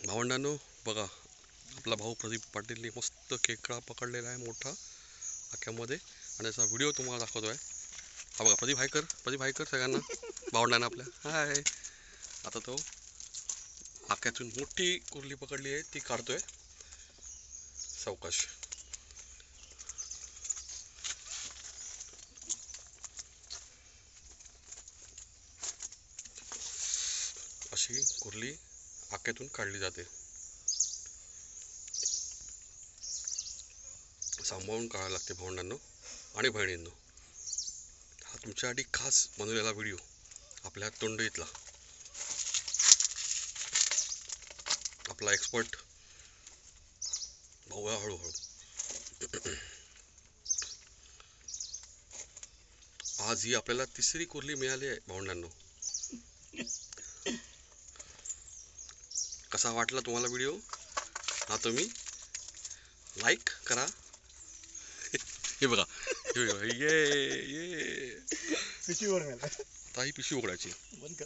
भावंडांनो बघा, आपला भाऊ प्रदीप पाटीलने मस्त खेकडा पकडलेला आहे मोठा आक्यामध्ये, आणि त्याचा व्हिडिओ तुम्हाला दाखवतोय. हा बघा, प्रदीप हाय कर सगळ्यांना, भावंडांना आपल्या हाय. आता तो आक्यातून मोठी कुर्ली पकडली आहे, ती काढतोय सावकाश. अशी कुर्ली आक्यातून काढली जाते. सांभाळून काढायला लागते भावंडांनो आणि बहिणींनो. हा तुमच्यासाठी खास बनवलेला व्हिडिओ आपल्या तोंडईतला आपला एक्सपर्ट भाऊ. हळूहळू आज ही आपल्याला तिसरी कुर्ली मिळाली आहे भावंडांनो. कसा वाटला तुम्हाला व्हिडिओ? हा तुम्ही लाईक करा. हे बघा, ये ये पिशवी वर आता ही पिशवी उघडायची. बंद कर.